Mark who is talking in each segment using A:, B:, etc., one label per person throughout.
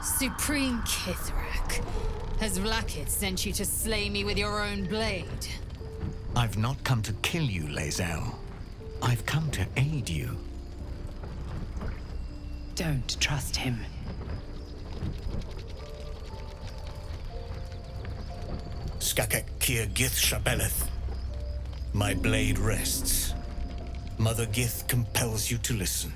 A: Supreme Kithrak, has Vlaakith sent you to slay me with your own blade?
B: I've not come to kill you, Lae'zel. I've come to aid you.
C: Don't trust him.
D: Skakek Kir Gith Shabeleth. My blade rests. Mother Gith compels you to listen.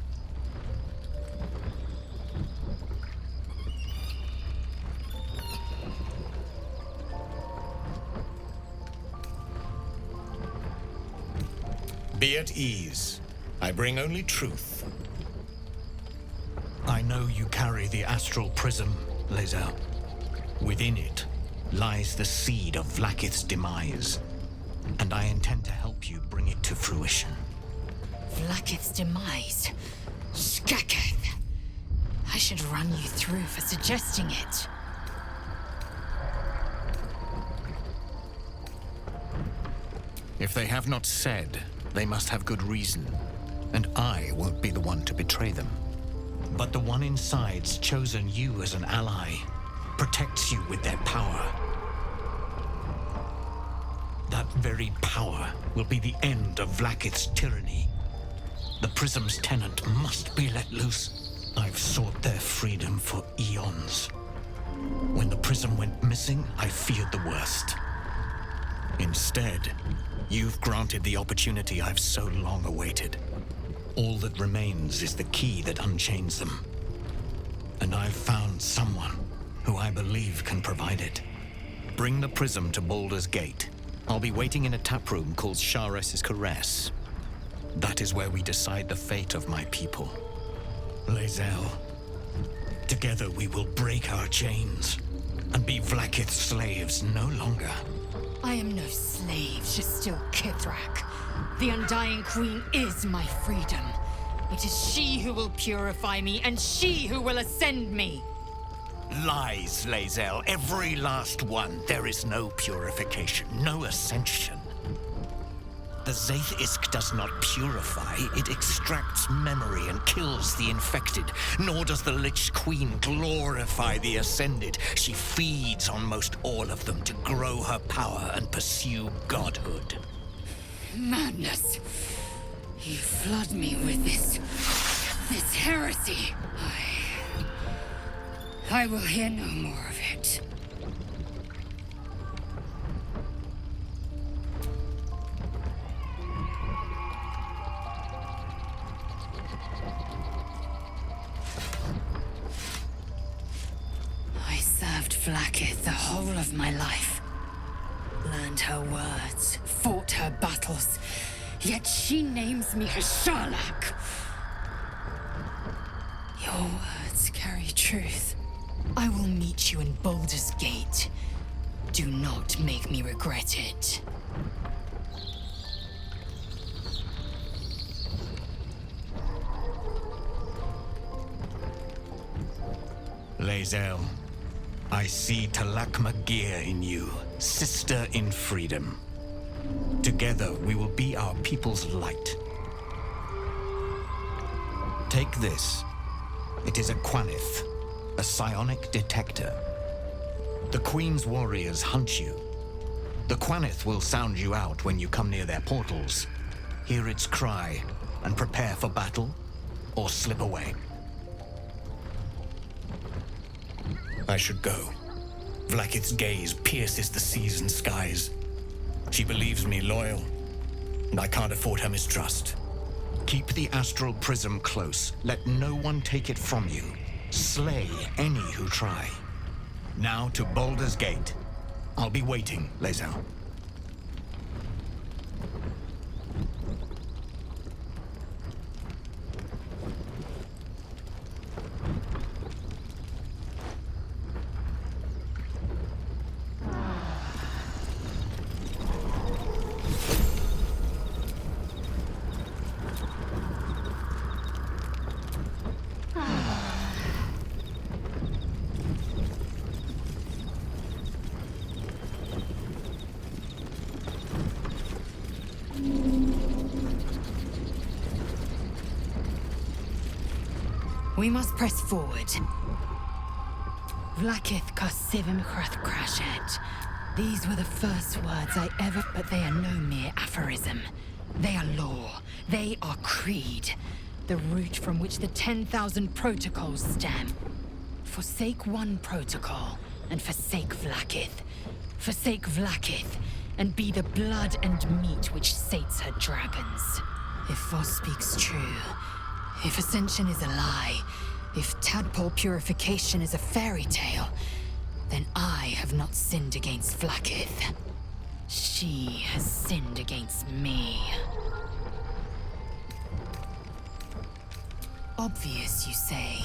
D: Be at ease. I bring only truth.
B: I know you carry the astral prism, Lae'zel. Within it lies the seed of Vlaakith's demise, and I intend to help you bring it to fruition.
A: Vlaakith's demise? Skaketh! I should run you through for suggesting it.
B: If they have not said, they must have good reason, and I won't be the one to betray them. But the one inside's chosen you as an ally, protects you with their power. That very power will be the end of Vlaakith's tyranny. The Prism's tenant must be let loose. I've sought their freedom for eons. When the Prism went missing, I feared the worst. Instead, you've granted the opportunity I've so long awaited. All that remains is the key that unchains them. And I've found someone who I believe can provide it. Bring the Prism to Baldur's Gate. I'll be waiting in a taproom called Shares's Caress. That is where we decide the fate of my people. Lae'zel, together we will break our chains and be Vlaakith's slaves no longer.
A: I am no slave to still Kithrak. The Undying Queen is my freedom. It is she who will purify me, and she who will ascend me.
B: Lies, Lae'zel, every last one. There is no purification, no ascension. The Zaith Isk does not purify, it extracts memory and kills the infected. Nor does the Lich Queen glorify the ascended. She feeds on most all of them to grow her power and pursue godhood.
A: Madness! You flood me with this heresy. I will hear no more of it. I served Vlaakith the whole of my life. Learned her words, fought her battles, yet she names me her Sharlak. Your words carry truth. I will meet you in Baldur's Gate. Do not make me regret it.
B: Lae'zel, I see Talakma Gear in you, sister in freedom. Together we will be our people's light. Take this. It is a Quanith, a psionic detector. The Queen's warriors hunt you. The Quanith will sound you out when you come near their portals. Hear its cry and prepare for battle, or slip away.
D: I should go. Vlaakith's gaze pierces the seas and skies. She believes me loyal, and I can't afford her mistrust.
B: Keep the astral prism close. Let no one take it from you. Slay any who try. Now to Baldur's Gate. I'll be waiting, Lae'zel.
A: We must press forward. Vlakith Karsivim Krashet. These were the first words I ever... But they are no mere aphorism. They are law. They are creed. The root from which the 10,000 protocols stem. Forsake one protocol, and forsake Vlakith. Forsake Vlakith, and be the blood and meat which sates her dragons. If Voss speaks true, if Ascension is a lie, if tadpole purification is a fairy tale, then I have not sinned against Vlakith. She has sinned against me. Obvious, you say.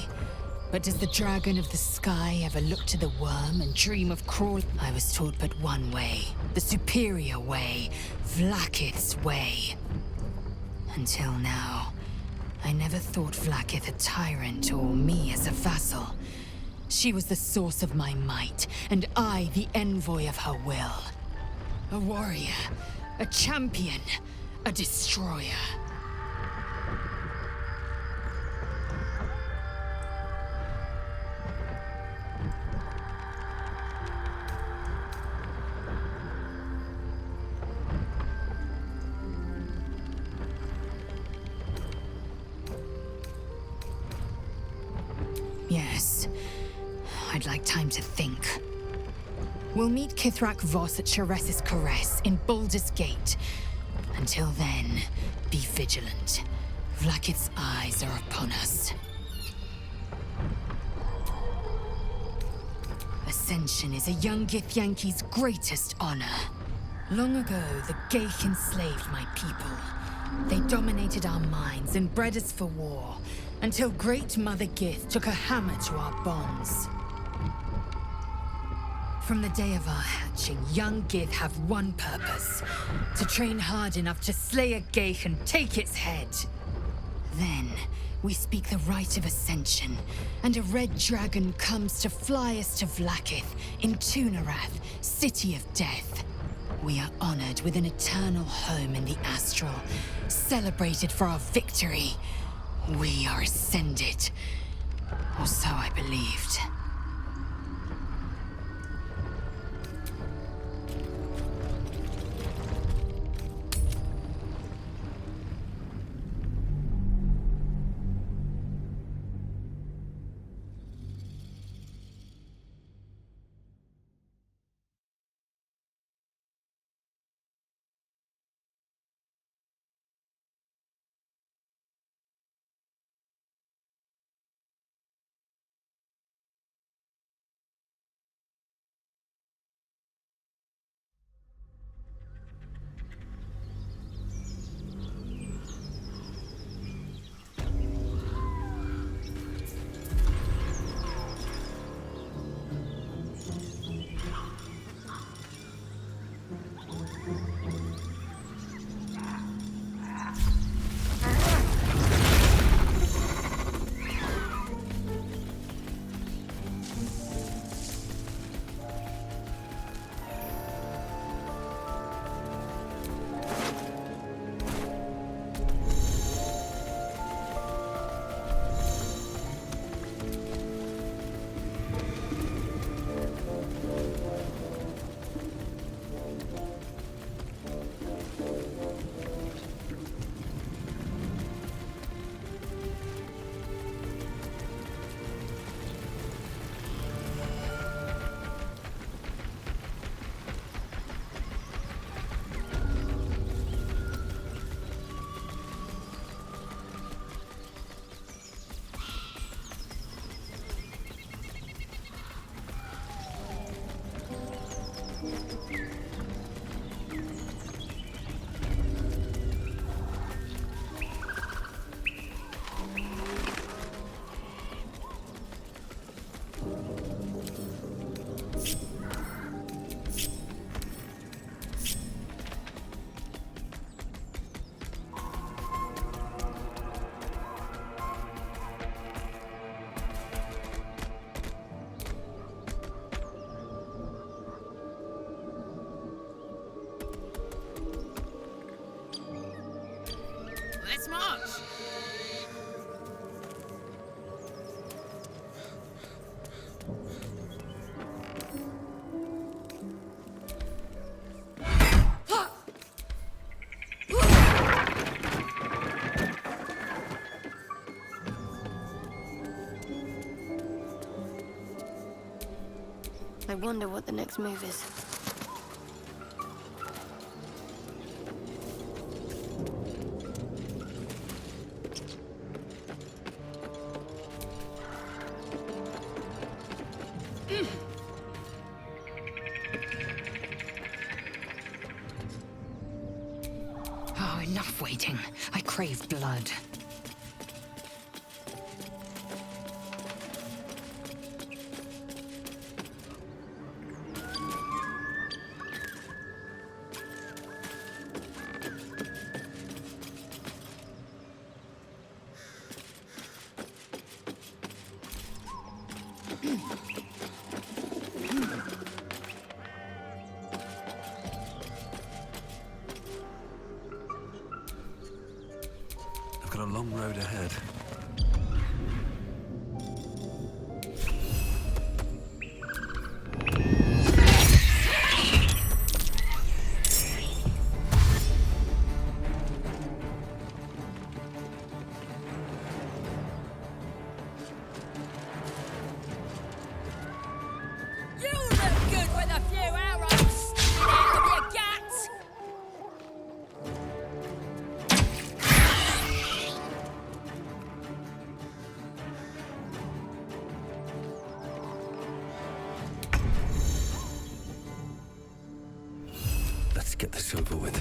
A: But does the dragon of the sky ever look to the worm and dream of crawl? I was taught but one way. The superior way. Vlakith's way. Until now, I never thought Vlakith a tyrant or me as a vassal. She was the source of my might, and I the envoy of her will. A warrior, a champion, a destroyer. Yes, I'd like time to think. We'll meet Kithrak Voss at Chares's Caress in Baldur's Gate. Until then, be vigilant. Vlakith's eyes are upon us. Ascension is a young Githyanki's greatest honor. Long ago, the Geich enslaved my people. They dominated our minds and bred us for war, until Great Mother Gith took a hammer to our bonds. From the day of our hatching, young Gith have one purpose: to train hard enough to slay a Geich and take its head. Then, we speak the rite of Ascension, and a red dragon comes to fly us to Vlakith in Tunarath, City of Death. We are honored with an eternal home in the Astral, celebrated for our victory. We are ascended. Or so I believed.
E: I wonder what the next move is.
A: Oh, enough waiting. I crave blood.
F: I've got a long road ahead.
G: You look good with a few arrows out of your guts!
F: Let's get this over with.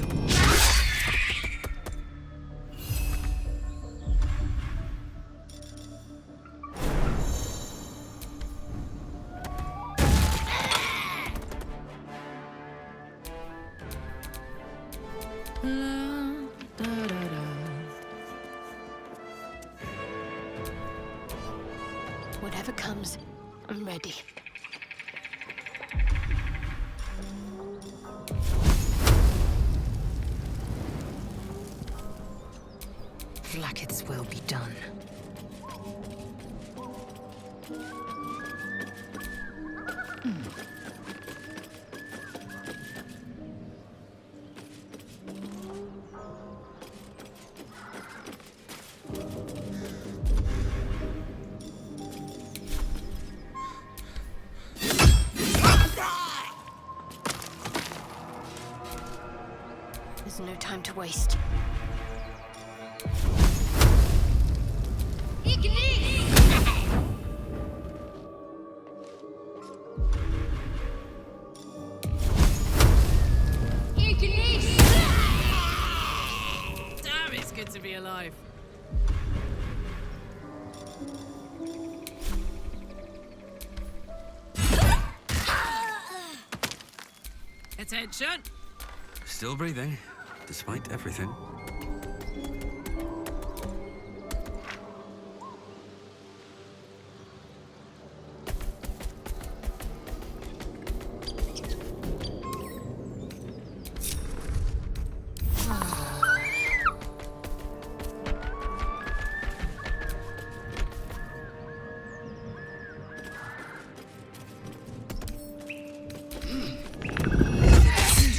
E: Whatever comes, I'm ready.
A: Vlaakith's will be done.
E: There's no time to waste.
G: Damn, it's good to be alive. Attention!
F: Still breathing, despite everything.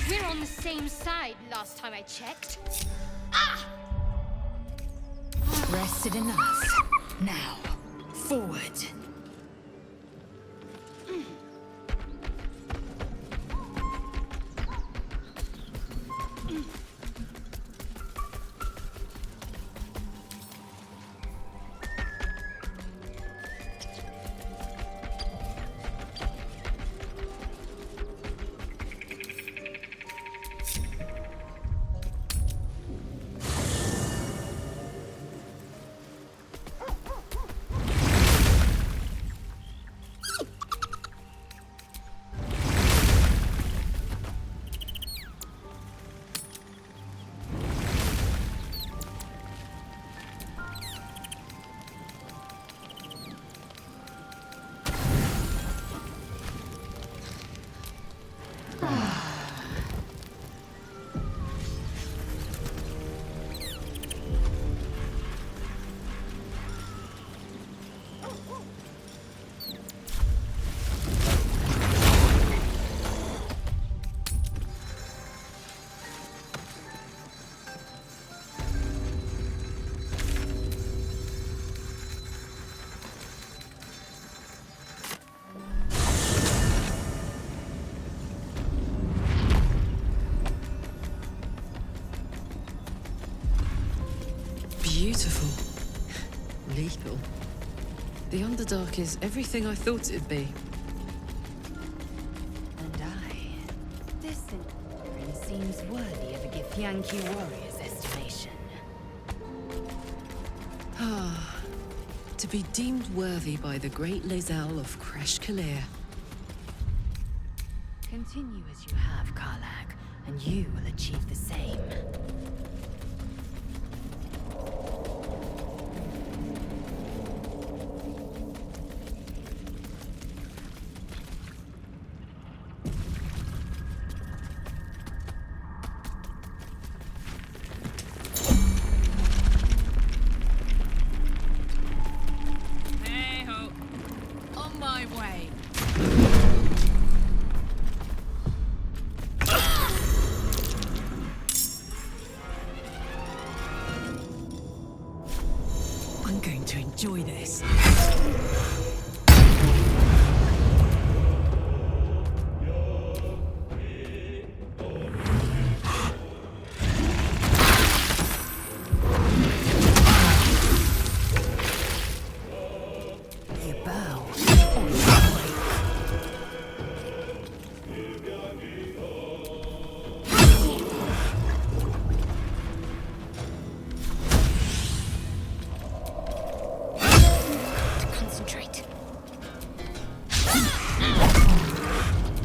E: We're on the same side last time I checked.
A: Rested enough. Now, forward.
C: lethal. The Underdark is everything I thought it'd be.
A: And this environment seems worthy of a Githyanki warrior's estimation.
C: To be deemed worthy by the great Lae'zel of Kresh Kalir.
A: Continue as you have, Karlach, and you will achieve the same.
G: Hey-ho. On my way.
C: I'm going to enjoy this.
A: You bow. Concentrate.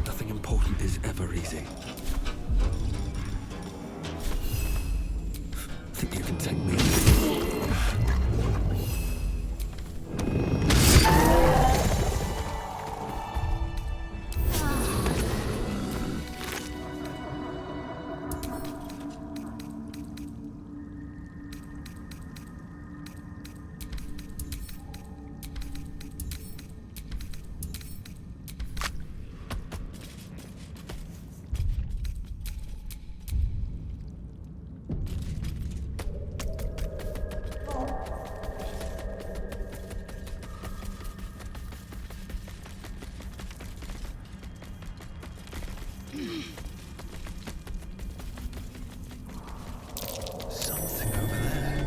F: Nothing important is ever easy. Think you can take me? Something over there.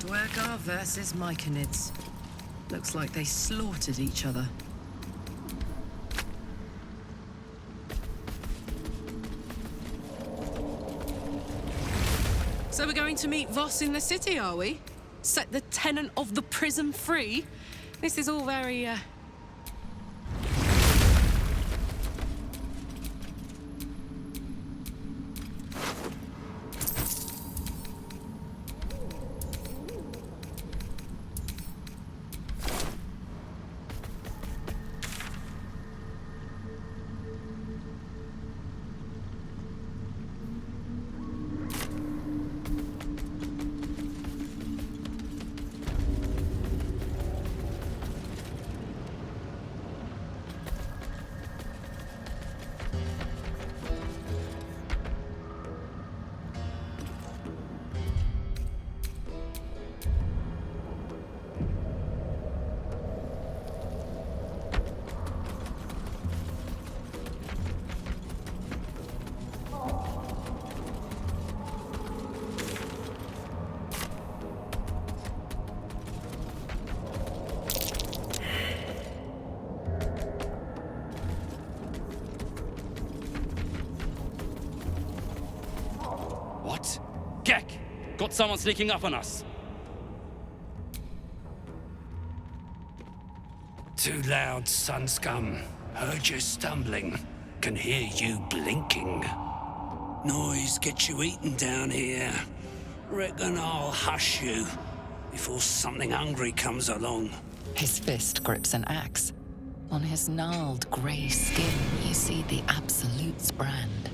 C: Dwergar versus Myconids. Looks like they slaughtered each other. So we're going to meet Voss in the city, are we? Set the tenant of the prism free? This is all very,
H: What? Gek! Got someone sneaking up on us.
I: Too loud, sun scum. Heard you stumbling. Can hear you blinking.
F: Noise gets you eaten down here. Reckon I'll hush you before something hungry comes along.
I: His fist grips an axe. On his gnarled grey skin, you see the Absolute's brand.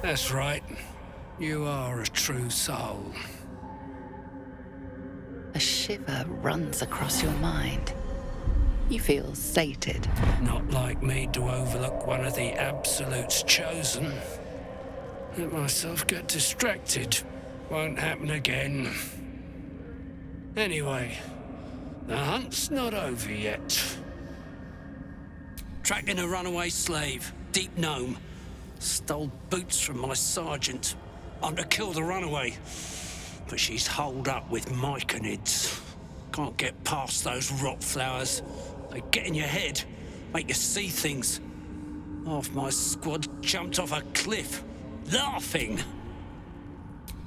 F: That's right. You are a true soul.
I: A shiver runs across your mind. You feel sated.
F: Not like me to overlook one of the Absolute's chosen. Let myself get distracted. Won't happen again. Anyway, the hunt's not over yet. Tracking a runaway slave, deep gnome. Stole boots from my sergeant. I'm to kill the runaway. But she's holed up with myconids. Can't get past those rot flowers. They get in your head, make you see things. Half my squad jumped off a cliff, laughing.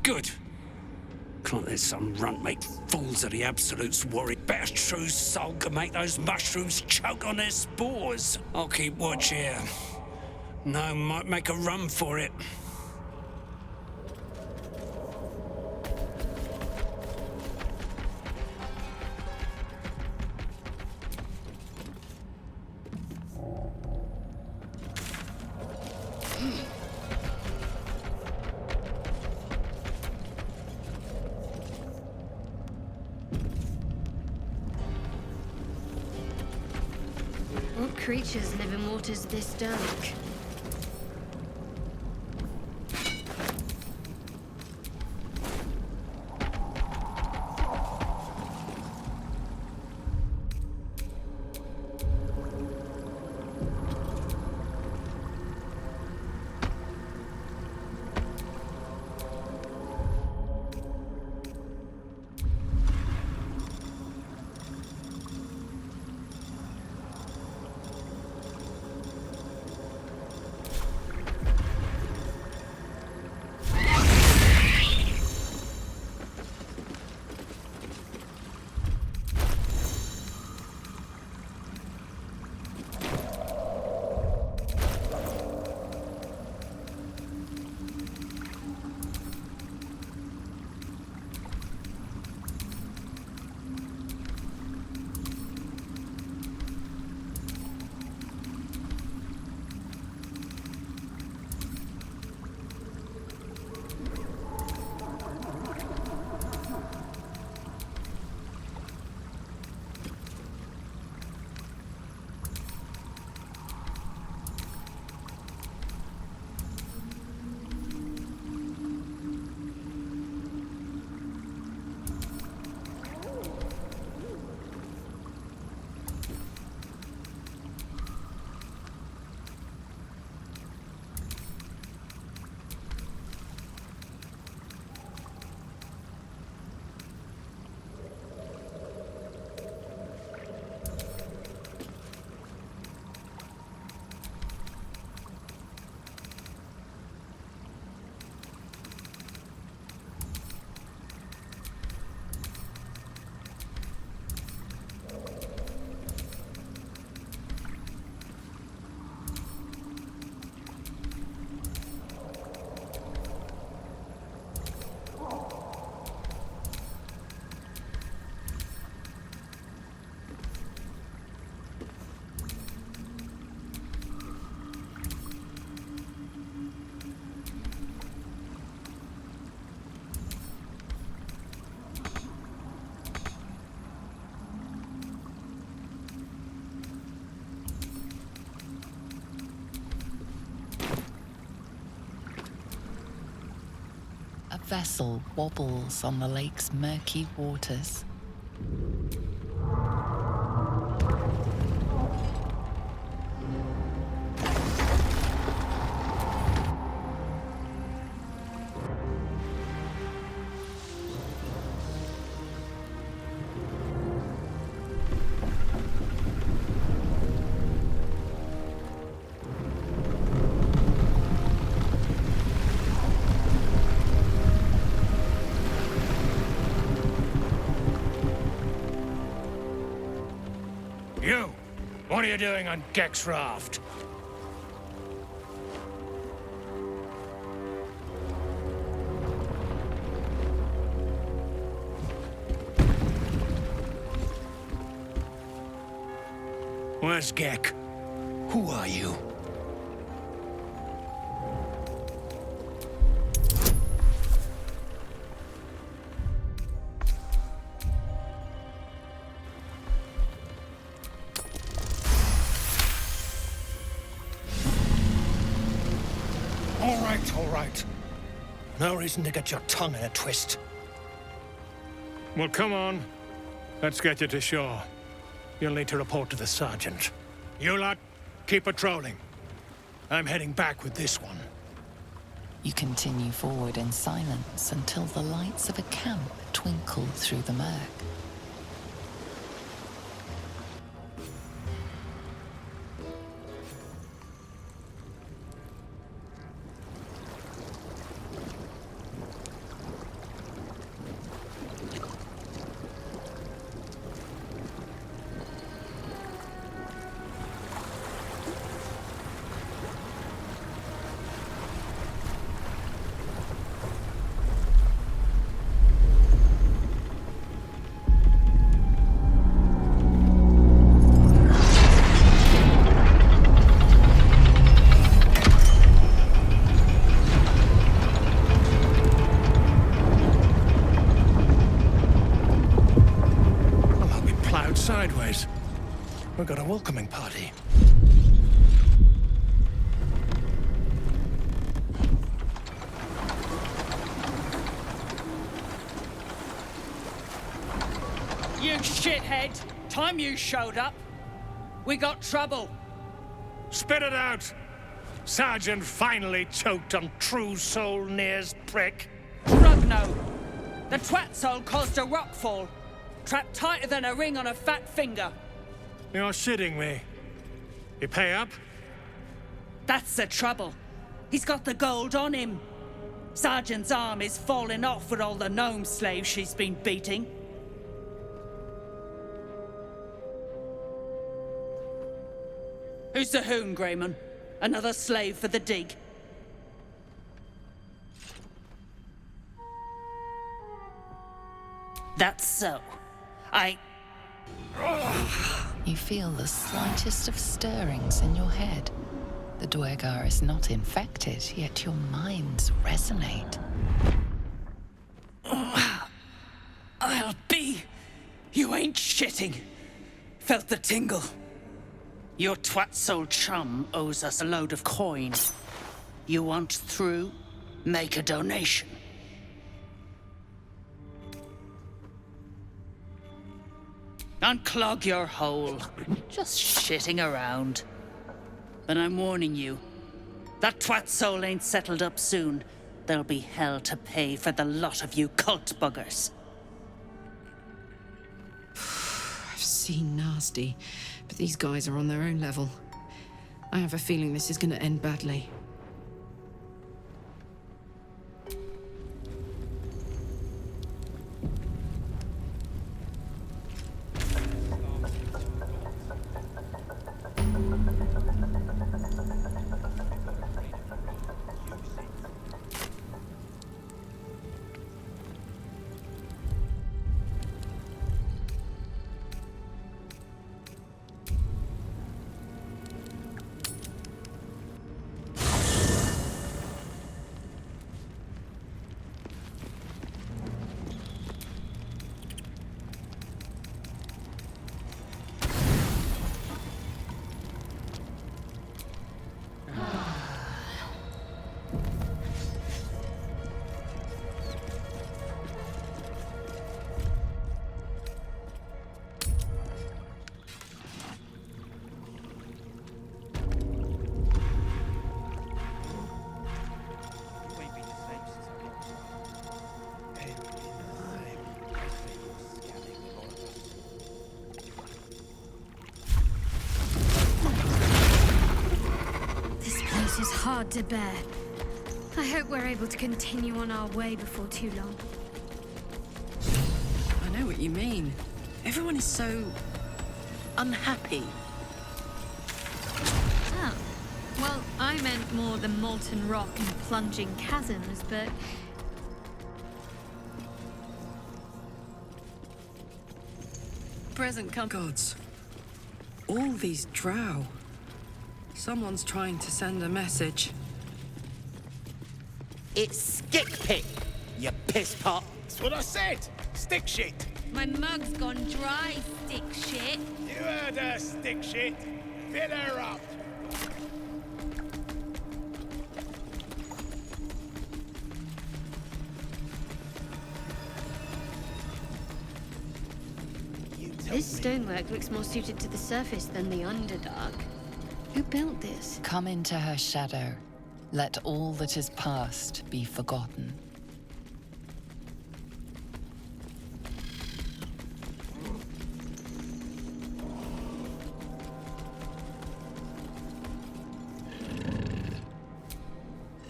F: Good. Can't let some runt make fools of the Absolute's warrior. Bet a true soul can make those mushrooms choke on their spores. I'll keep watch here. No, might make a run for it.
E: What creatures live in waters this dark?
I: A vessel wobbles on the lake's murky waters.
D: You! What are you doing on Gek's raft? Where's Gek? Who are you? All right. No reason to get your tongue in a twist. Well, come on. Let's get you to shore. You'll need to report to the sergeant. You lot, keep patrolling. I'm heading back with this one.
I: You continue forward in silence until the lights of a camp twinkle through the murk.
D: Sideways. We've got a welcoming party.
J: You shithead! Time you showed up, we got trouble.
D: Spit it out! Sergeant finally choked on True Soul Near's prick.
J: Rugno! The twat soul caused a rockfall. Trapped tighter than a ring on a fat finger.
D: You're shitting me. You pay up?
J: That's the trouble. He's got the gold on him. Sergeant's arm is falling off with all the gnome slaves she's been beating. Who's the hoon, Greyman? Another slave for the dig? That's so.
I: You feel the slightest of stirrings in your head. The Duergar is not infected, yet your minds resonate.
J: I'll be. You ain't shitting. Felt the tingle. Your twat soul chum owes us a load of coin. You want through? Make a donation. Unclog your hole. Just shitting around. But I'm warning you, that twat soul ain't settled up soon. There'll be hell to pay for the lot of you cult buggers.
C: I've seen nasty, but these guys are on their own level. I have a feeling this is going to end badly.
E: Is hard to bear. I hope we're able to continue on our way before too long.
C: I know what you mean. Everyone is so
J: unhappy?
E: Oh. Well, I meant more the molten rock and plunging chasms, but...
C: Present gods. All these drow. Someone's trying to send a message.
J: It's stick pit, you piss pot.
D: That's what I said. Stick shit.
E: My mug's gone dry, stick shit.
D: You heard her, stick shit. Fill her up.
E: This stonework looks more suited to the surface than the Underdark. Who built this?
I: Come into her shadow. Let all that is past be forgotten.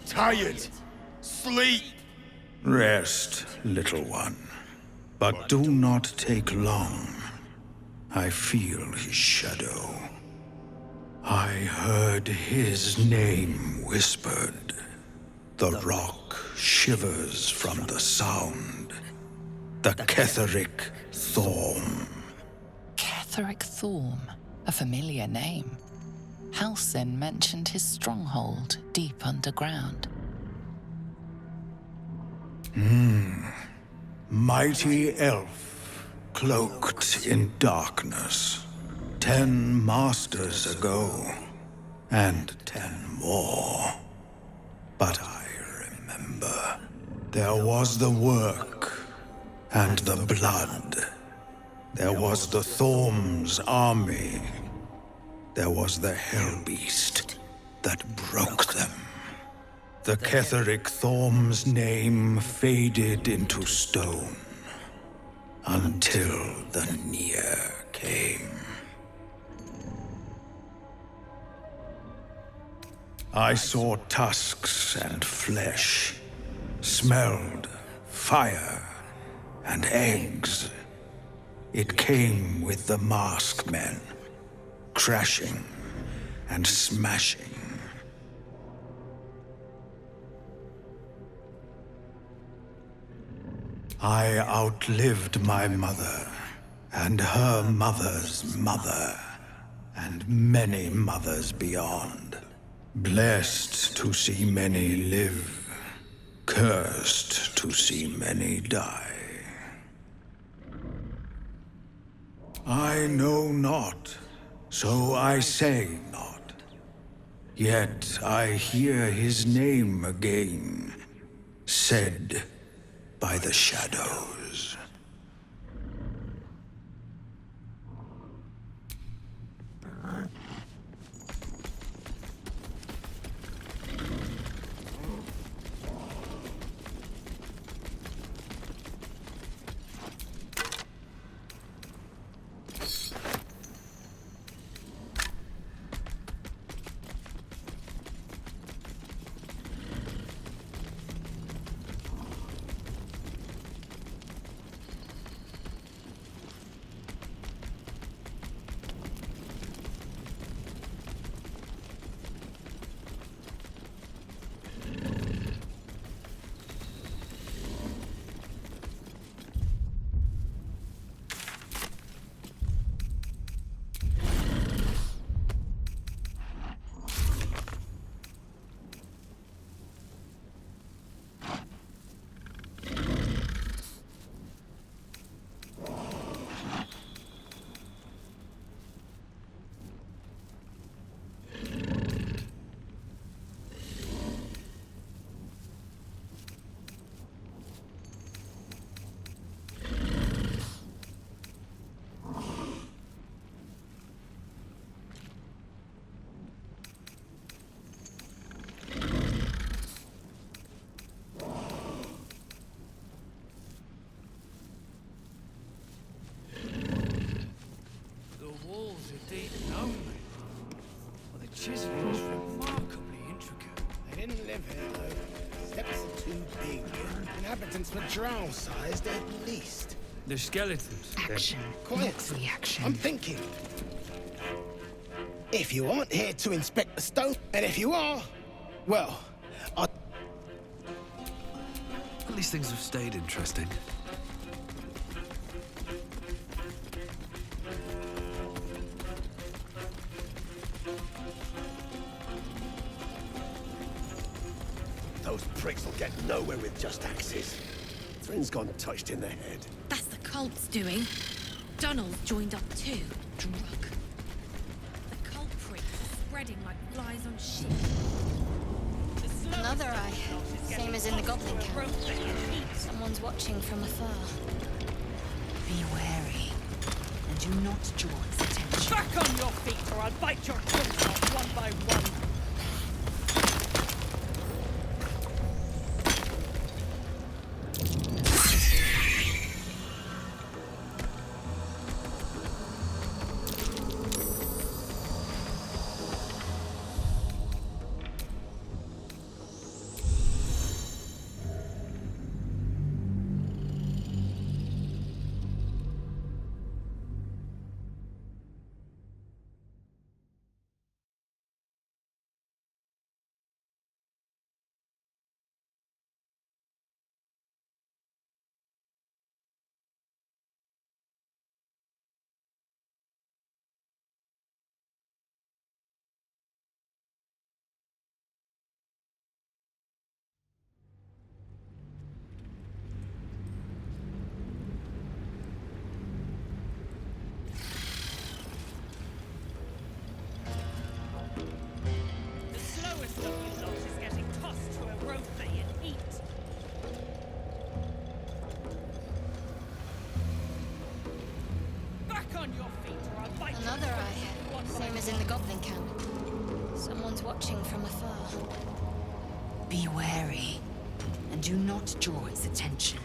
K: Tired. Sleep. Rest, little one. But do not take long. I feel his shadow. I heard his name whispered. The rock shivers from the sound. The Ketheric Thorm.
I: Ketheric Thorm, a familiar name. Halsin mentioned his stronghold deep underground.
K: Mighty elf, cloaked in darkness. 10 masters ago, and 10 more. But I remember. There was the work, and the blood. There was the Thorm's army. There was the Hellbeast that broke them. The Ketheric Thorm's name faded into stone, until the Near came. I saw tusks and flesh, smelled fire and eggs. It came with the masked men, crashing and smashing. I outlived my mother, and her mother's mother, and many mothers beyond. Blessed to see many live, cursed to see many die. I know not, so I say not. Yet I hear his name again, said by the shadows.
D: Chisels remarkably intricate. They didn't live here, though. Steps are too big. Inhabitants were drow-sized at least.
L: The skeletons.
A: Action,
D: Quiet.
A: not reaction.
D: I'm thinking.
L: If you aren't here to inspect the stone, and if you are, well, I...
M: At least things have stayed interesting.
N: Those pricks will get nowhere with just axes. Thrin's gone touched in the head.
O: That's the cult's doing. Dunnell's joined up too. Drug. The culprits are spreading like flies on shit.
E: Another eye. Same as in the goblin camp. Someone's watching from afar.
A: Be wary, and do not draw its attention.
J: Back on your feet, or I'll bite your tongues off one by one.
E: Another eye. Same as in the goblin camp. Someone's watching from afar.
A: Be wary, and do not draw its attention.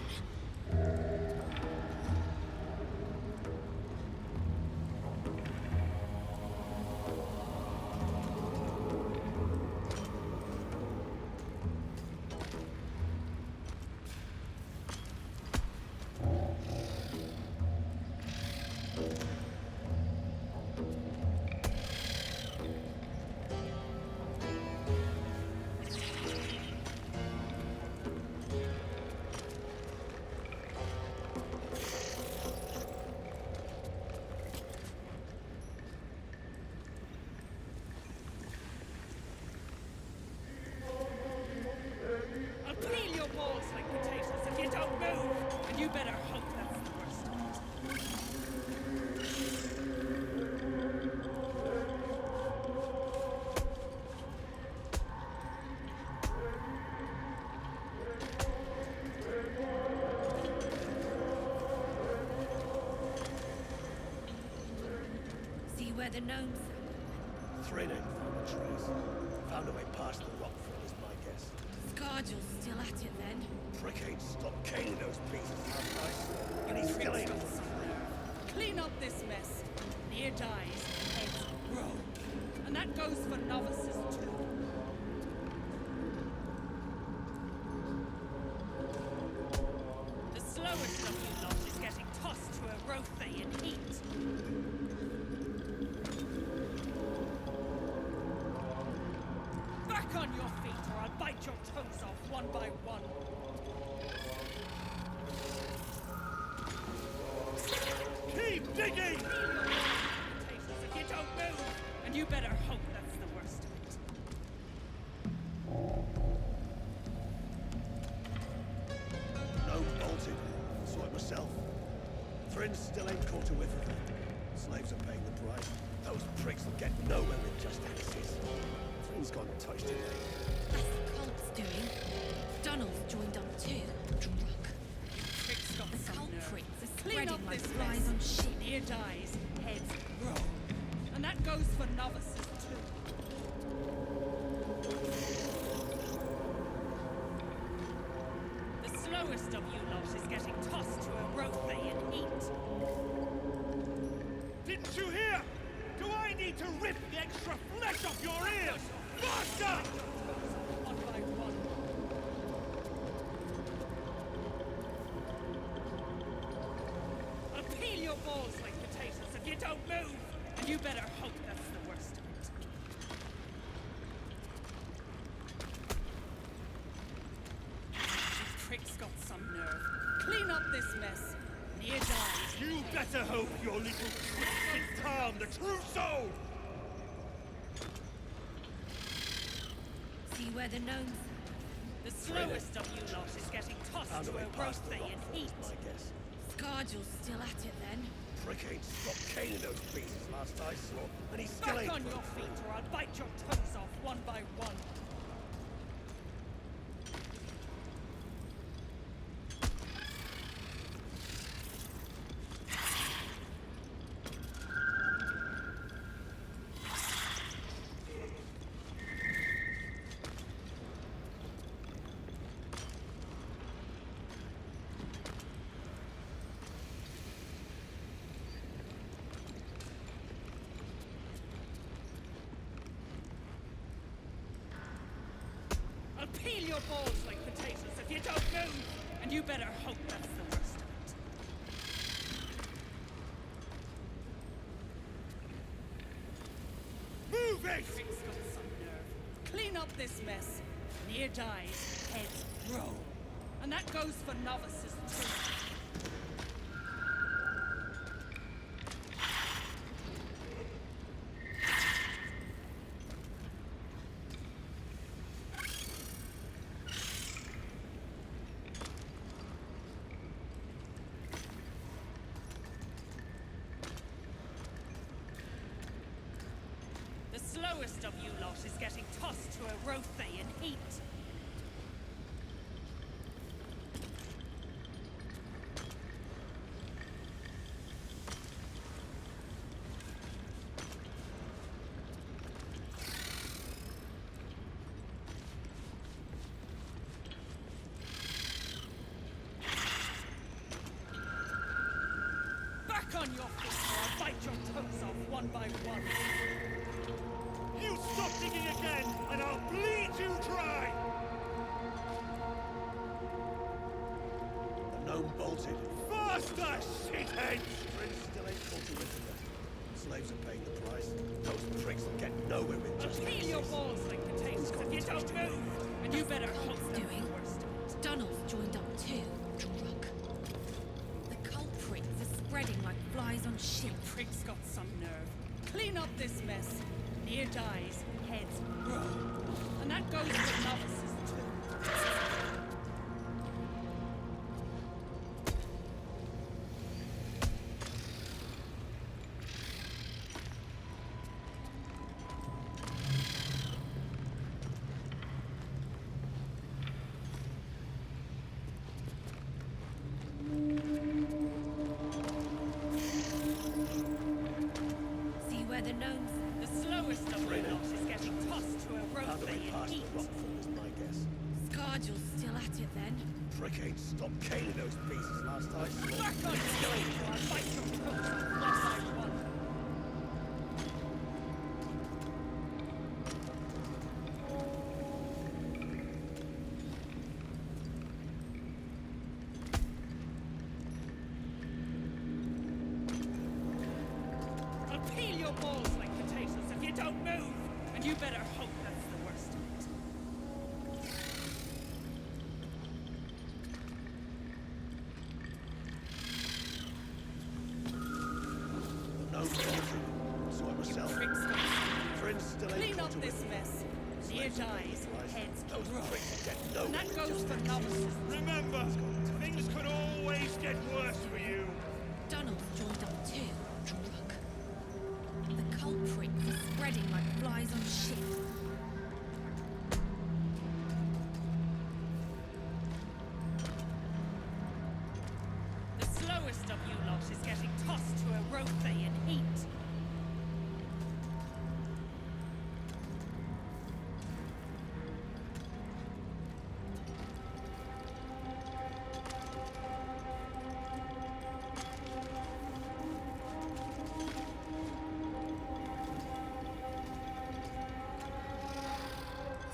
O: Where the gnomes
N: Thrin ain't found the trace. Found a way past the rockfall is my guess.
O: Scargill's still at it then.
N: Prick ain't stopped caning those pieces half nice. And he's still ain't.
J: Clean up this mess. Near dies, heads grow. And that goes for novices too. The slowest of you lot is getting tossed to a rothe in heat. Back on your feet, or I'll bite your toes off one by one. Keep digging! If you don't move, and you better hope that's the worst of it.
N: No bolted. Saw it myself. Thrin still ain't caught a whiff of it. Slaves are paying the price. Those pricks will get nowhere with just axes. Thrin's gone touched in there.
O: That's the cult's doing. Dunnell's joined up too. Drug.
J: Pricks got
O: The
J: some nerve.
O: culprits are
J: Clean
O: spreading
J: up
O: like
J: this
O: flies
J: mess.
O: on shit.
J: Near dies, heads grow. And that goes for novices too. The slowest of you lot is getting tossed to a rothe in heat.
P: Didn't you hear? Do I need to rip the extra flesh off your ears? Faster!
J: One by one. I'll peel your balls like potatoes if you don't move. And you better hope that's the worst of it. Clean up this mess. Near dies.
P: You better hope your little twisted tongue, the true soul!
O: See where the gnomes...
J: The slowest of you lot is getting tossed
N: Found a
J: to
N: way
J: a
N: past the
J: roast
N: rock
J: in
N: falls,
J: heat.
N: my guess.
O: Scargill's still at it then.
N: Prick ain't stopped caning those pieces last I saw, and he still
J: Back
N: ain't
J: on your
N: broke
J: feet
N: through.
J: or I'll bite your toes off one by one. I'll peel your balls like potatoes if you don't move! And you better hope that's the worst of it.
P: Move it!
J: Prick's got some nerve. Clean up this mess. Near dies, heads roll. And that goes for novices too. The slowest of you lot is getting tossed to a rothe in heat. Back on your feet or I'll bite your toes off one by one.
P: You stop digging again, and I'll bleed you dry!
N: The gnome bolted.
P: Faster, shithead!
N: Prince still ain't caught you into that. Slaves are paying the price. Those pricks will get nowhere with
J: I'll
N: just
J: peel your
N: axes.
J: balls like potatoes if you don't move! And you better hope
O: Cult's
J: that's
O: doing.
J: the worst of it.
O: Dunnel's joined up too. Drunk. The culprits are spreading like flies on shit.
J: Prick's got some nerve. Clean up this mess. Near dies, heads roll. And that goes for novices too.
O: See where the gnomes...
J: The slowest of you lot is getting tossed to a
N: Found a
J: rothe
N: way
J: in
N: past
J: heat.
N: the rock falls, my guess.
O: Scargill's still at it then.
N: Prick ain't stopped caning those pieces last I saw.
J: Back on your feet or I'll bite your toes off one by one. I'll peel your balls like potatoes if you don't move! And you better hope that's the worst of it.
N: No bolted. Saw it myself.
J: Prick's got some
N: Prince still ain't
J: Clean
N: caught
J: up
N: you
J: this
N: with
J: mess. Near dies, heads
N: Those
J: roll.
N: pricks will get
J: And
N: nowhere
J: that
N: with
J: goes
N: just
J: for
N: axes.
J: novices.
P: Remember, things could always get worse for you.
O: Dunnel's joined up too. Drunk. The culprits are spreading like flies on shit.
J: The slowest of you lot is getting tossed to a rothe in heat.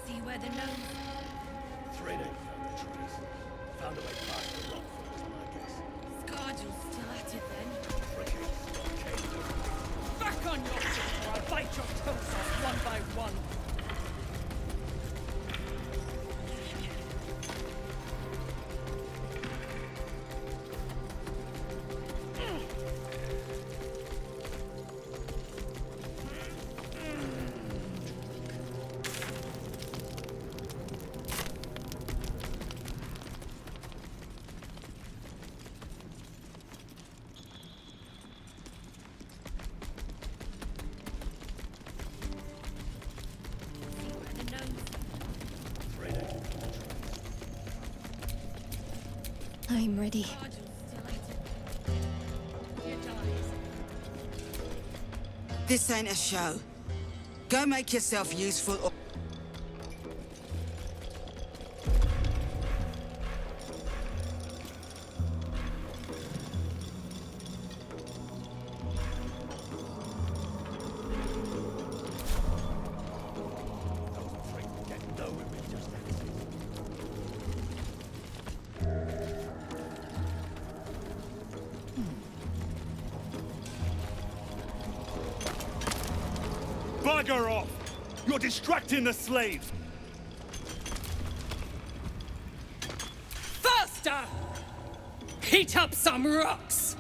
O: See where the gnomes...
N: Thrin ain't found the trees. Found a way past the rock falls, my guess.
O: Scargill's still at it then.
N: Prick ain't stopped caning those pieces.
J: Back on your feet or I'll bite your toes off one by one.
E: I'm ready.
Q: This ain't a show. Go make yourself useful or...
P: Bugger off! You're distracting the slaves!
J: Faster! Heat up some rocks!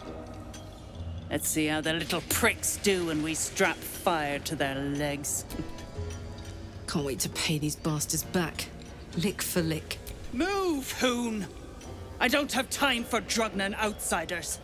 J: Let's see how the little pricks do when we strap fire to their legs.
C: Can't wait to pay these bastards back. Lick for lick.
J: Move, Hoon! I don't have time for Drugnan outsiders.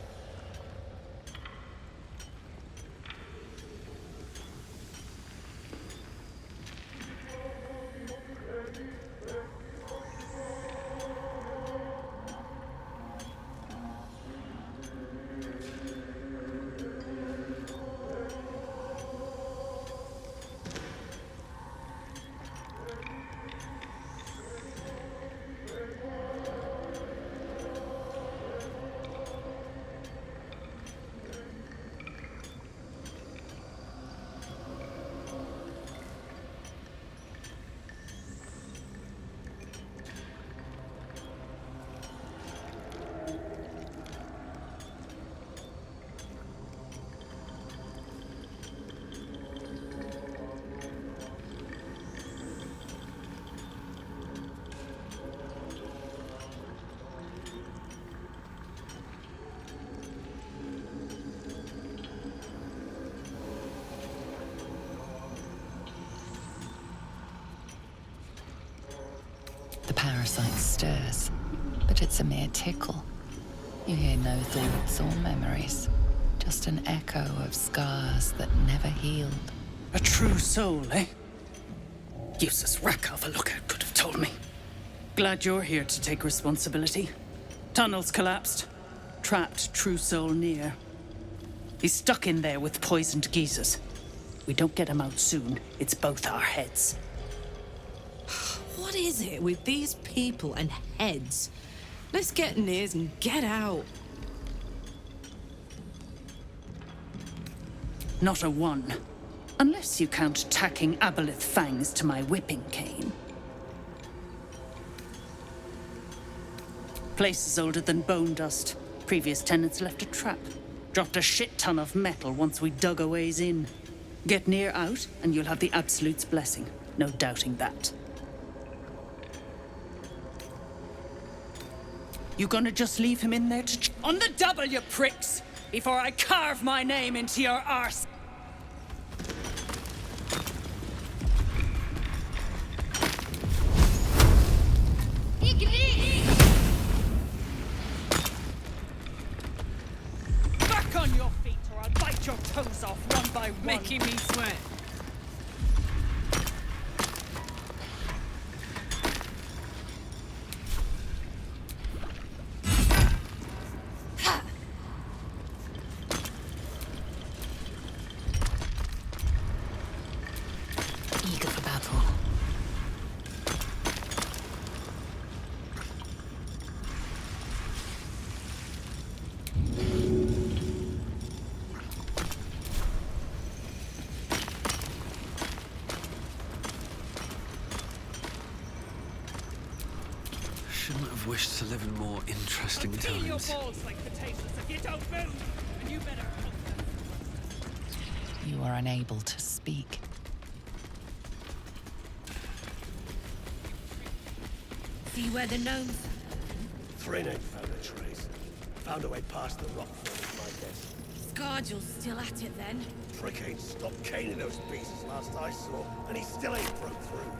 I: The parasite stirs, but it's a mere tickle. You hear no thoughts or memories, just an echo of scars that never healed.
J: A true soul, eh? Useless wreck of a lookout could have told me. Glad you're here to take responsibility. Tunnels collapsed. Trapped true soul near. He's stuck in there with poisoned geezers. We don't get him out soon, it's both our heads.
C: What is it with these people and heads? Let's get near and get out.
J: Not a one. Unless you count tacking aboleth fangs to my whipping cane. Place is older than bone dust. Previous tenants left a trap. Dropped a shit ton of metal once we dug a ways in. Get near out, and you'll have the Absolute's blessing. No doubting that. You gonna just leave him in there to... On the double, you pricks! Before I carve my name into your arse! Back on your feet, or I'll bite your toes off one by one!
C: Making me sweat.
A: Eager for battle.
M: Shouldn't have wished to live in more interesting
J: I'll peel your
M: times.
J: balls like potatoes if you don't move! And you better...
I: You are unable to speak.
O: See where the gnomes...
N: Thrin ain't found a trace. Found a way past the rock fall, my guess.
O: Scargill's still at it then.
N: Prick ain't stopped caning those beasts last I saw, and he still ain't broke through.